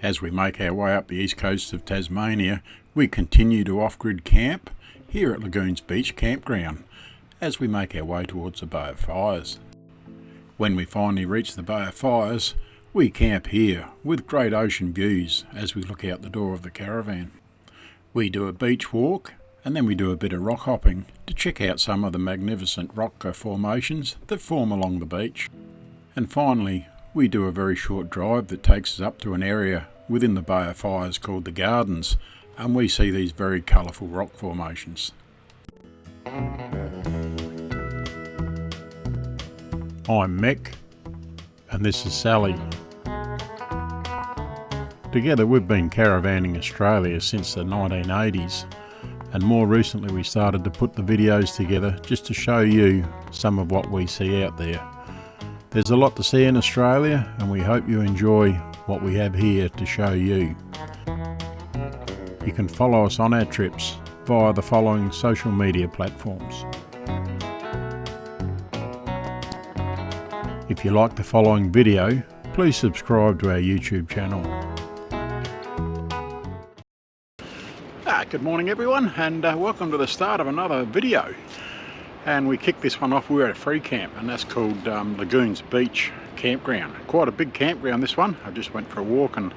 As we make our way up the east coast of Tasmania, we continue to off-grid camp here at Lagoon's Beach Campground as we make our way towards the Bay of Fires. When we finally reach the Bay of Fires, we camp here with great ocean views as we look out the door of the caravan. We do a beach walk and then we do a bit of rock hopping to check out some of the magnificent rock formations that form along the beach. And finally, we do a very short drive that takes us up to an area within the Bay of Fires called the Gardens, and we see these very colourful rock formations. I'm Mick, and this is Sally. Together we've been caravanning Australia since the 1980s, and more recently we started to put the videos together just to show you some of what we see out there. There's a lot to see in Australia, and we hope you enjoy what we have here to show you. You can follow us on our trips via the following social media platforms. If you like the following video, please subscribe to our YouTube channel. Good morning everyone, and welcome to the start of another video. And we kicked this one off. We're at a free camp, and that's called Lagoon's Beach Campground. Quite a big campground, this one. I just went for a walk and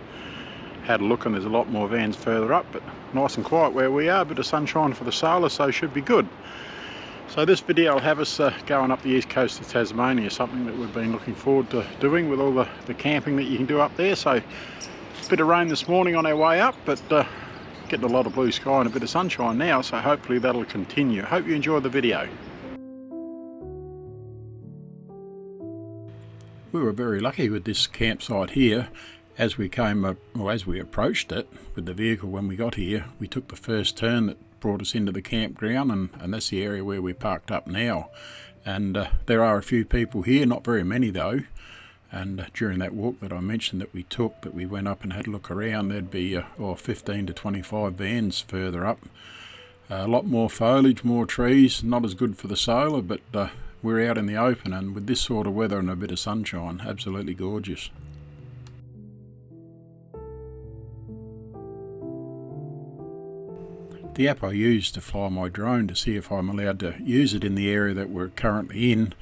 had a look, and there's a lot more vans further up, but nice and quiet where we are. A bit of sunshine for the sailors, so should be good. So this video will have us going up the east coast of Tasmania, something that we've been looking forward to doing with all the camping that you can do up there. So a bit of rain this morning on our way up, but getting a lot of blue sky and a bit of sunshine now, so hopefully that'll continue. Hope you enjoy the video. We were very lucky with this campsite here. As we approached it with the vehicle when we got here, we took the first turn that brought us into the campground, and that's the area where we're parked up now. And there are a few people here, not very many though. And during that walk that I mentioned that we took, that we went up and had a look around, there'd be 15 to 25 vans further up. A lot more foliage, more trees, not as good for the sailor, but we're out in the open, and with this sort of weather and a bit of sunshine, absolutely gorgeous. The app I use to fly my drone to see if I'm allowed to use it in the area that we're currently in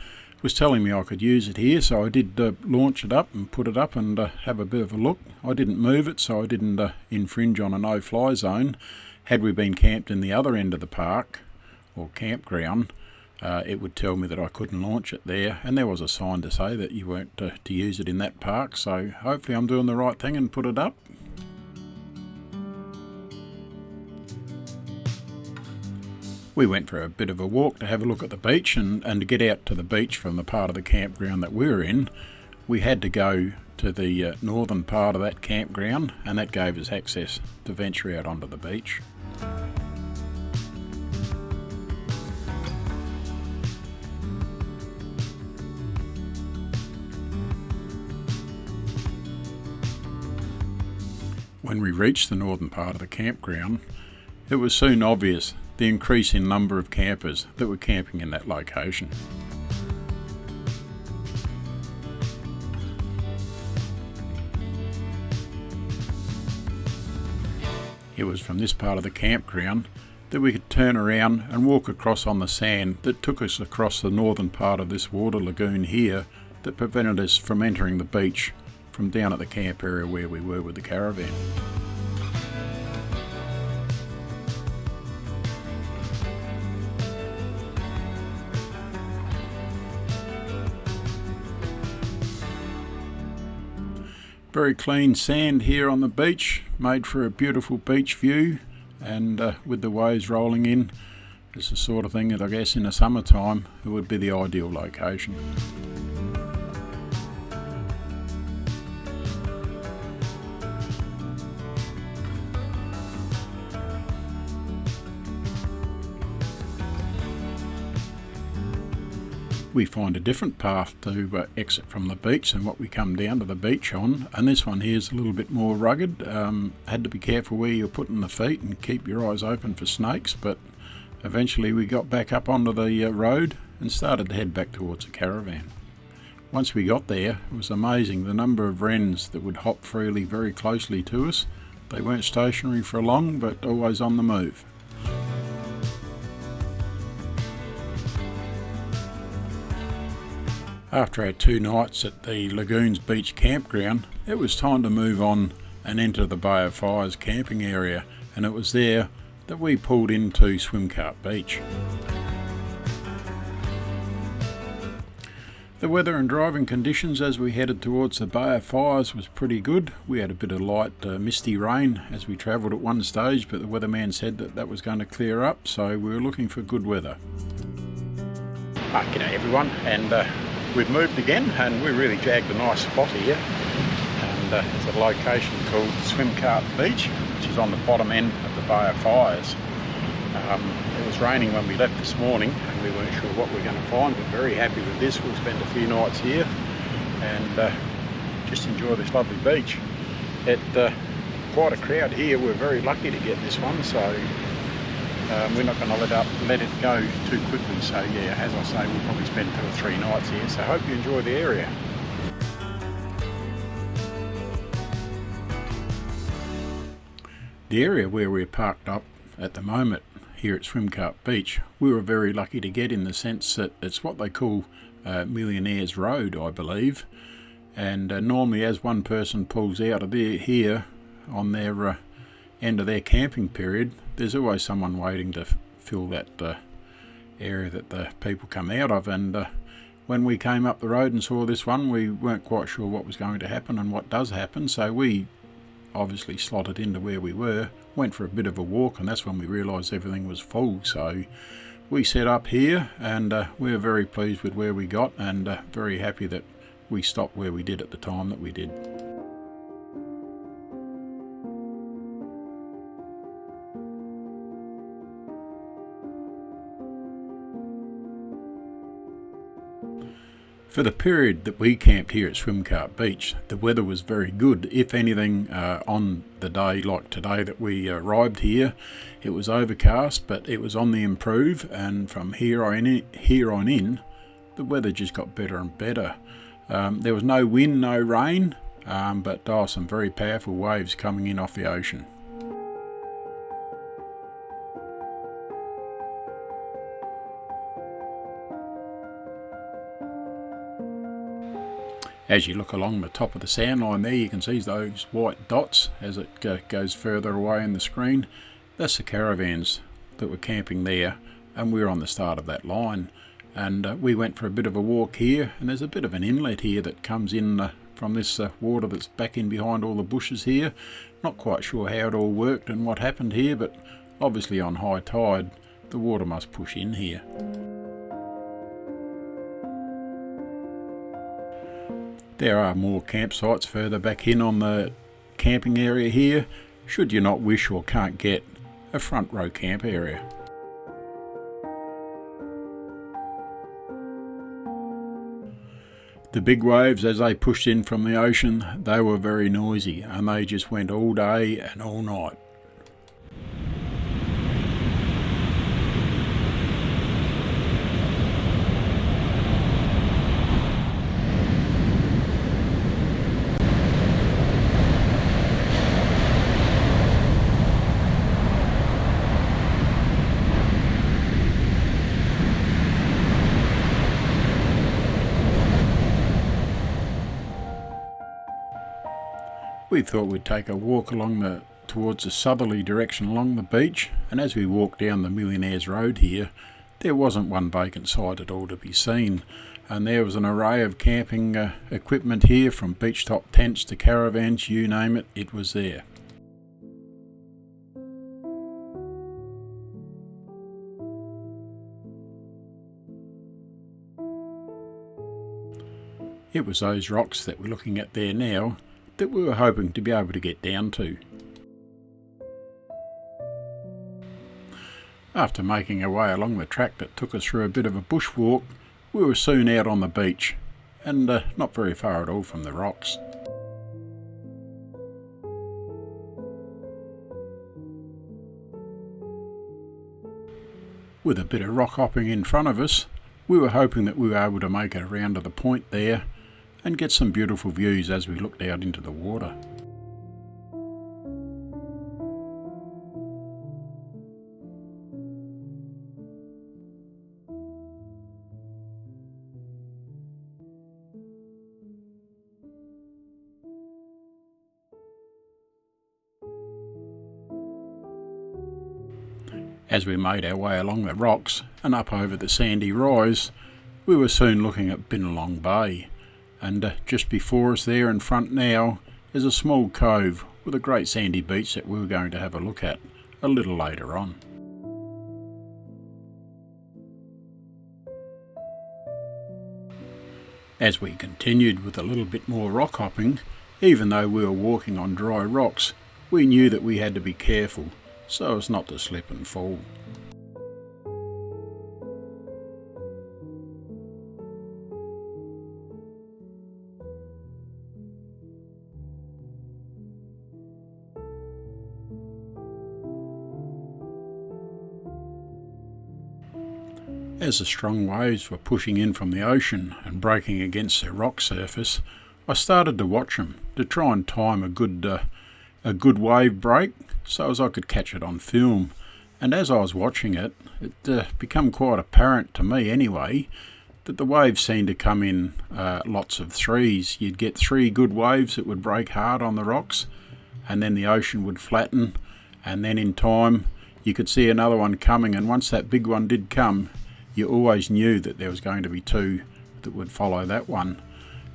was telling me I could use it here, so I did launch it up and put it up and have a bit of a look. I didn't move it, so I didn't infringe on a no-fly zone. Had we been camped in the other end of the park or campground, it would tell me that I couldn't launch it there, and there was a sign to say that you weren't to use it in that park, so hopefully I'm doing the right thing and put it up. We went for a bit of a walk to have a look at the beach, and to get out to the beach from the part of the campground that we were in, we had to go to the northern part of that campground, and that gave us access to venture out onto the beach. When we reached the northern part of the campground, it was soon obvious the increase in number of campers that were camping in that location. It was from this part of the campground that we could turn around and walk across on the sand that took us across the northern part of this water lagoon here that prevented us from entering the beach from down at the camp area where we were with the caravan. Very clean sand here on the beach, made for a beautiful beach view, and with the waves rolling in, it's the sort of thing that I guess in the summertime it would be the ideal location. We find a different path to exit from the beach than what we come down to the beach on, and this one here is a little bit more rugged. Had to be careful where you're putting the feet and keep your eyes open for snakes, but eventually we got back up onto the road and started to head back towards the caravan. once we got there, it was amazing the number of wrens that would hop freely very closely to us. They weren't stationary for long, but always on the move. After our 2 nights at the Lagoon's beach campground, it was time to move on and enter the Bay of Fires camping area, and it was there that we pulled into Swimcart Beach. The weather and driving conditions as we headed towards the Bay of Fires was pretty good. We had a bit of light misty rain as we travelled at one stage, but the weatherman said that was going to clear up, so we were looking for good weather. G'day everyone, and we've moved again, and we really jagged a nice spot here, and it's a location called Swimcart Beach, which is on the bottom end of the Bay of Fires. It was raining when we left this morning, and we weren't sure what we were going to find, but very happy with this. We'll spend a few nights here and just enjoy this lovely beach. Quite a crowd here. We're very lucky to get this one, so we're not going to let it go too quickly. So yeah, as I say, we'll probably spend 2 or 3 nights here, so hope you enjoy the area. The area where we're parked up at the moment here at Swimcart Beach, we were very lucky to get, in the sense that it's what they call Millionaire's Road, I believe, and normally as one person pulls out of here on their end of their camping period, there's always someone waiting to fill that area that the people come out of. And when we came up the road and saw this one, we weren't quite sure what was going to happen and what does happen, so we obviously slotted into where we went for a bit of a walk, and that's when we realised everything was full. So we set up here, and we were very pleased with where we got, and very happy that we stopped where we did at the time that we did. For the period that we camped here at Swimcart Beach, the weather was very good. If anything, on the day like today that we arrived here, it was overcast, but it was on the improve, and from here on in, the weather just got better and better. There was no wind, no rain, but some very powerful waves coming in off the ocean. As you look along the top of the sand line there, you can see those white dots as it goes further away in the screen. That's the caravans that were camping there, and we're on the start of that line. And we went for a bit of a walk here, and there's a bit of an inlet here that comes in from this water that's back in behind all the bushes here. Not quite sure how it all worked and what happened here, but obviously on high tide the water must push in here. There are more campsites further back in on the camping area here, should you not wish or can't get a front row camp area. The big waves, as they pushed in from the ocean, they were very noisy, and they just went all day and all night. We thought we'd take a walk towards the southerly direction along the beach, and as we walked down the Millionaire's Road here, there wasn't one vacant site at all to be seen, and there was an array of camping equipment here, from beach top tents to caravans, you name it, it was there. It was those rocks that we're looking at there now that we were hoping to be able to get down to. After making our way along the track that took us through a bit of a bushwalk, we were soon out on the beach, and not very far at all from the rocks. With a bit of rock hopping in front of us, we were hoping that we were able to make it around to the point there, and get some beautiful views as we looked out into the water. As we made our way along the rocks and up over the sandy rise, we were soon looking at Binalong Bay, and just before us there in front now is a small cove with a great sandy beach that we were going to have a look at a little later on. As we continued with a little bit more rock hopping, even though we were walking on dry rocks, we knew that we had to be careful so as not to slip and fall. As the strong waves were pushing in from the ocean and breaking against the rock surface, I started to watch them to try and time a good wave break so as I could catch it on film. And as I was watching it, it became quite apparent to me anyway that the waves seemed to come in lots of threes. You'd get 3 good waves that would break hard on the rocks, and then the ocean would flatten, and then in time you could see another one coming, and once that big one did come, you always knew that there was going to be 2 that would follow that one.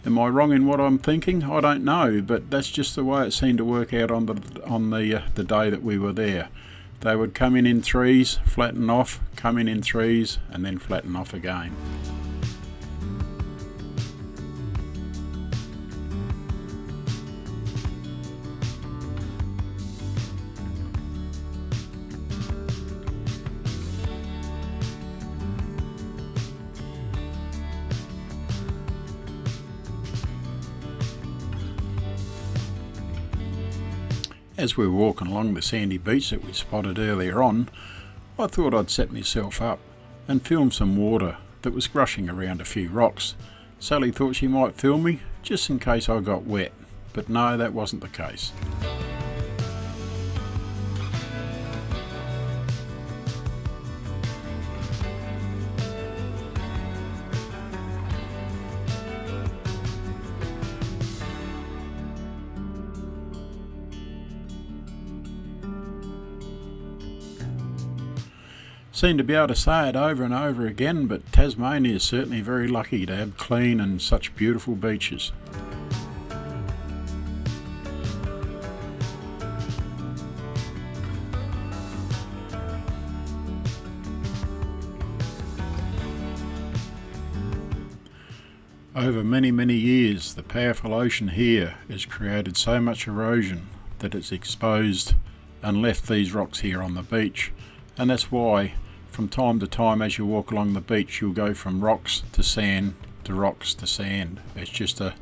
Am I wrong in what I'm thinking? I don't know, but that's just the way it seemed to work out on the day that we were there. They would come in threes, flatten off, come in threes, and then flatten off again. As we were walking along the sandy beach that we spotted earlier on, I thought I'd set myself up and film some water that was rushing around a few rocks. Sally thought she might film me just in case I got wet, but no, that wasn't the case. Seem to be able to say it over and over again, but Tasmania is certainly very lucky to have clean and such beautiful beaches. Over many years, the powerful ocean here has created so much erosion that it's exposed and left these rocks here on the beach, and that's why from time to time as you walk along the beach you'll go from rocks to sand to rocks to sand. It's just a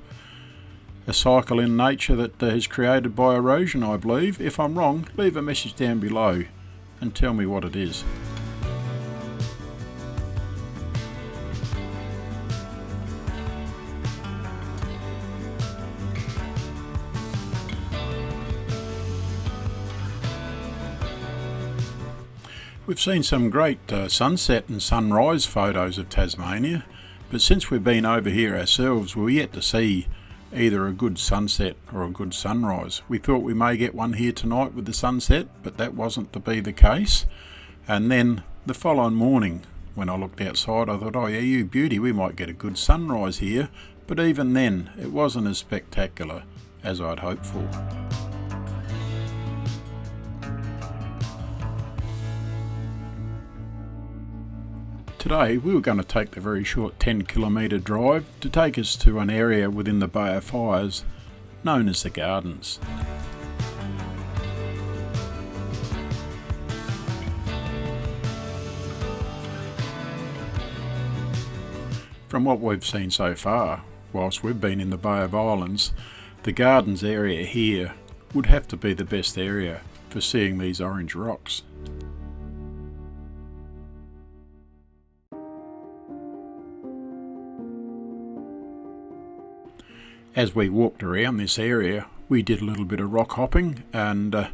cycle in nature that is created by erosion, I believe. If I'm wrong, leave a message down below and tell me what it is. We've seen some great sunset and sunrise photos of Tasmania, but since we've been over here ourselves, we're yet to see either a good sunset or a good sunrise. We thought we may get one here tonight with the sunset, but that wasn't to be the case. And then the following morning, when I looked outside, I thought, oh yeah, you beauty, we might get a good sunrise here. But even then, it wasn't as spectacular as I'd hoped for. Today we were going to take the very short 10-kilometre drive to take us to an area within the Bay of Fires known as the Gardens. From what we've seen so far, whilst we've been in the Bay of Islands, the Gardens area here would have to be the best area for seeing these orange rocks. as we walked around this area, we did a little bit of rock hopping, and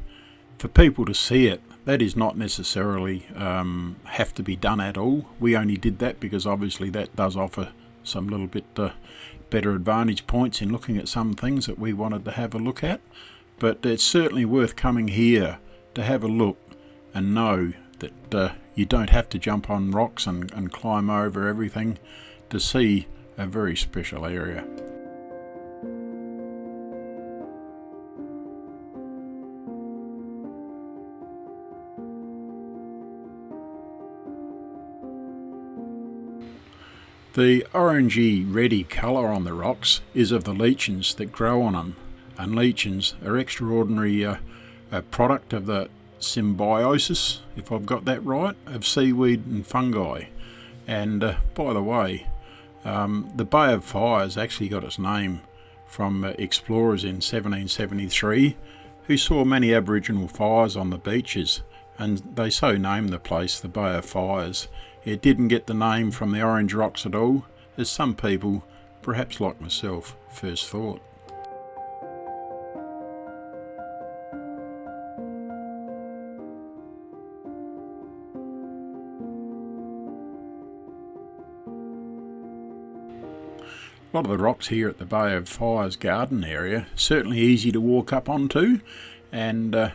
for people to see it, that is not necessarily have to be done at all. We only did that because obviously that does offer some little bit better advantage points in looking at some things that we wanted to have a look at. But it's certainly worth coming here to have a look and know that you don't have to jump on rocks and climb over everything to see a very special area. The orangey reddy colour on the rocks is of the lichens that grow on them, and lichens are extraordinary a product of the symbiosis, if I've got that right, of seaweed and fungi. And by the way, the Bay of Fires actually got its name from explorers in 1773 who saw many Aboriginal fires on the beaches, and they so named the place the Bay of Fires. It didn't get the name from the orange rocks at all, as some people, perhaps like myself, first thought. A lot of the rocks here at the Bay of Fires garden area, certainly easy to walk up onto, and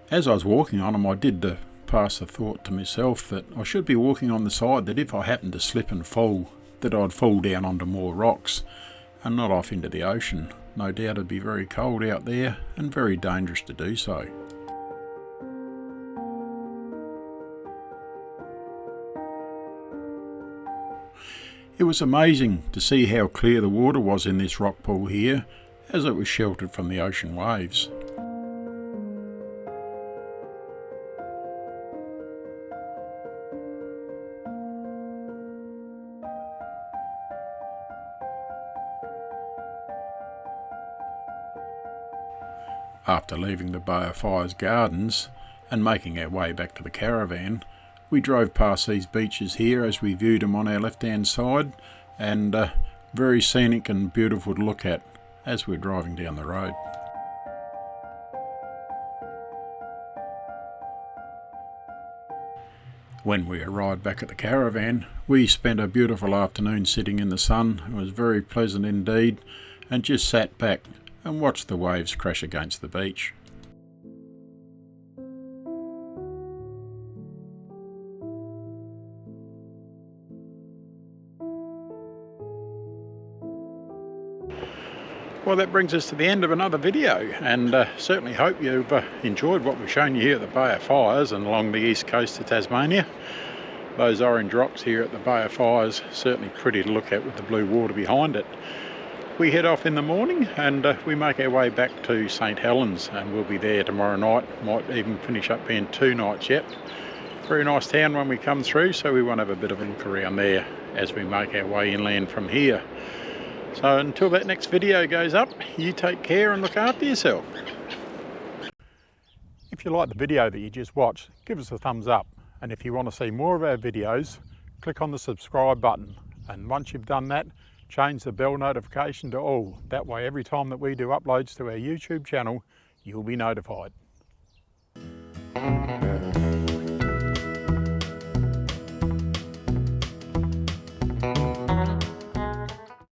as I was walking on them I did pass the thought to myself that I should be walking on the side that if I happened to slip and fall, that I'd fall down onto more rocks and not off into the ocean. No doubt it'd be very cold out there and very dangerous to do so. It was amazing to see how clear the water was in this rock pool here, as it was sheltered from the ocean waves. After leaving the Bay of Fires gardens and making our way back to the caravan, we drove past these beaches here as we viewed them on our left hand side, and very scenic and beautiful to look at as we're driving down the road. When we arrived back at the caravan, we spent a beautiful afternoon sitting in the sun. It was very pleasant indeed, and just sat back and watched the waves crash against the beach. Well, that brings us to the end of another video, and certainly hope you've enjoyed what we've shown you here at the Bay of Fires and along the east coast of Tasmania. Those orange rocks here at the Bay of Fires, certainly pretty to look at with the blue water behind it. We head off in the morning and we make our way back to St Helens, and we'll be there tomorrow night. Might even finish up being 2 nights yet. Very nice town when we come through, so we want to have a bit of a look around there as we make our way inland from here. So until that next video goes up, you take care and look after yourself. If you like the video that you just watched, give us a thumbs up. And if you want to see more of our videos, click on the subscribe button. And once you've done that, change the bell notification to all. That way every time that we do uploads to our YouTube channel, you'll be notified.